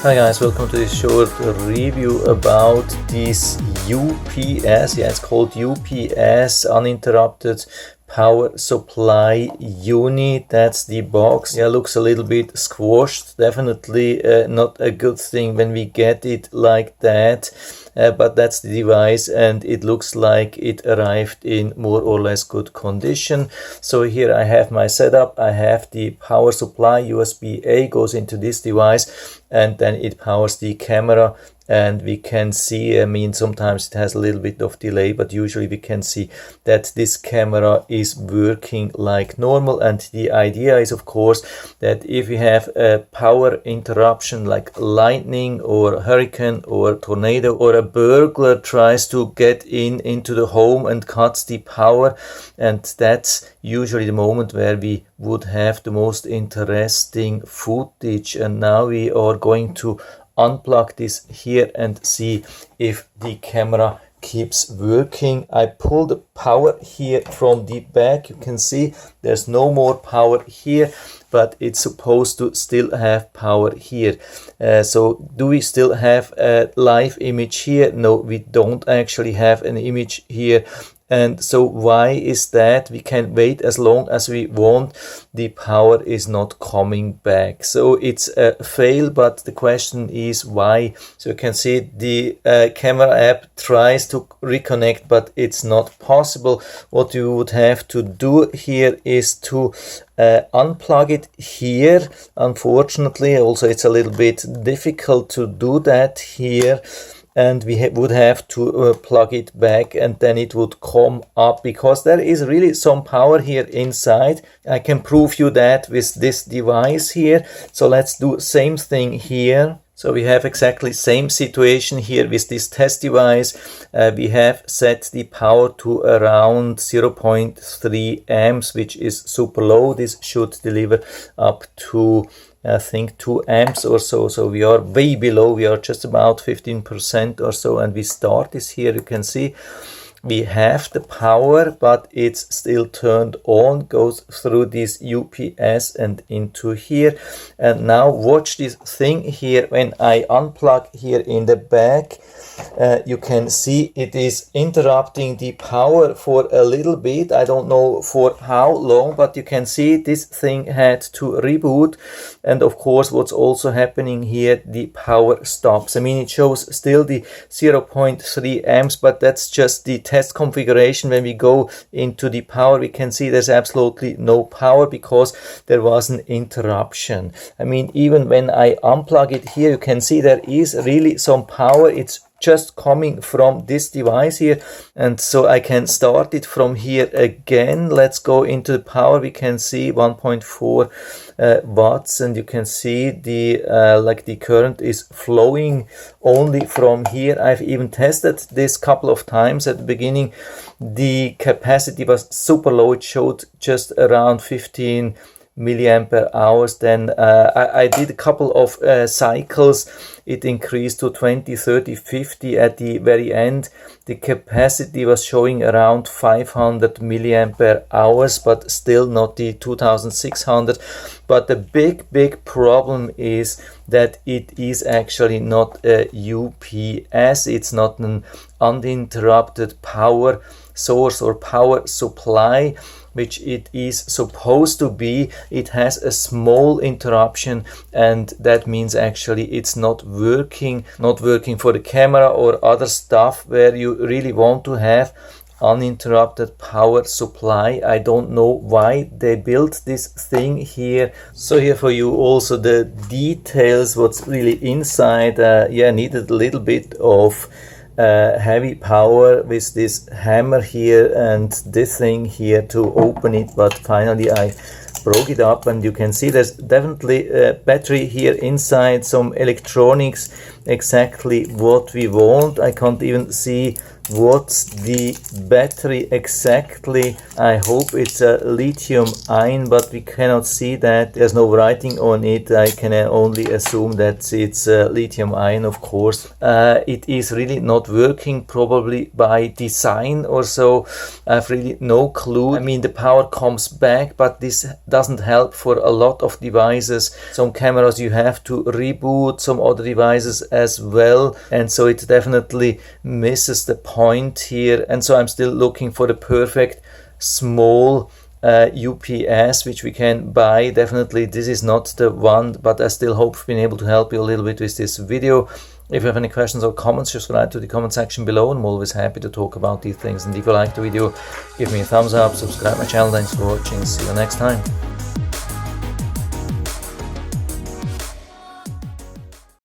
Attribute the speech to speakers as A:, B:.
A: Hi guys, welcome to this short review about this UPS. Yeah, it's called UPS, uninterrupted power supply unit. That's the box. Yeah, looks a little bit squashed. Definitely not a good thing when we get it like that. But that's the device, and it looks like it arrived in more or less good condition. So here I have my setup. I have the power supply. USB-A goes into this device, and then it powers the camera. And we can see, sometimes it has a little bit of delay, but usually we can see that this camera is working like normal. And the idea is, of course, that if we have a power interruption like lightning or hurricane or tornado, or a burglar tries to get into the home and cuts the power, and that's usually the moment where we would have the most interesting footage. And now we are going to unplug this here and see if the camera keeps working. I pull the power here from the back. You can see there's no more power here, but it's supposed to still have power here. So do we still have a live image here? No, we don't actually have an image here. And so why is that? We can wait as long as we want. The power is not coming back. So it's a fail, but the question is why. So you can see the camera app tries to reconnect, but it's not possible. What you would have to do here is to unplug it here. Unfortunately, also it's a little bit difficult to do that here. And we would have to plug it back, and then it would come up, because there is really some power here inside. I can prove you that with this device here. So let's do same thing here. So we have exactly same situation here with this test device. We have set the power to around 0.3 amps, which is super low. This should deliver up to, I think, 2 amps or so. So we are way below. We are just about 15% or so. And we start this here. You can see we have the power, but it's still turned on, goes through this UPS and into here. And now watch this thing here. When I unplug here in the back, you can see it is interrupting the power for a little bit. I don't know for how long, but you can see this thing had to reboot. And of course, what's also happening here, the power stops. It shows still the 0.3 amps, but that's just the test configuration. When we go into the power, we can see there's absolutely no power because there was an interruption. Even when I unplug it here, you can see there is really some power. It's just coming from this device here, and so I can start it from here again. Let's go into the power. We can see 1.4 watts, and you can see the the current is flowing only from here. I've even tested this couple of times. At the beginning, the capacity was super low. It showed just around 15 milliampere hours. Then I did a couple of cycles. It increased to 20, 30, 50. At the very end, the capacity was showing around 500 milliampere hours, but still not the 2600. But the big problem is that it is actually not a UPS. It's not an uninterrupted power source or power supply, which it is supposed to be. It has a small interruption, and that means actually it's not working for the camera or other stuff where you really want to have uninterrupted power supply. I don't know why they built this thing here. So here for you also the details, what's really inside. Needed a little bit of heavy power with this hammer here and this thing here to open it, but finally I broke it up, and you can see there's definitely a battery here inside, some electronics, exactly what we want. I can't even see what's the battery exactly. I hope it's a lithium ion, but we cannot see that. There's no writing on it. I can only assume that it's lithium ion, of course. It is really not working, probably by design or so. I have really no clue. I mean, the power comes back, but this doesn't help for a lot of devices. Some cameras you have to reboot, some other devices as well, and so it definitely misses the point here. And so I'm still looking for the perfect small UPS which we can buy. Definitely this is not the one, but I still hope I've been able to help you a little bit with this video. If you have any questions or comments, just write to the comment section below, and I'm always happy to talk about these things. And if you liked the video, give me a thumbs up, subscribe my channel. Thanks for watching, see you next time.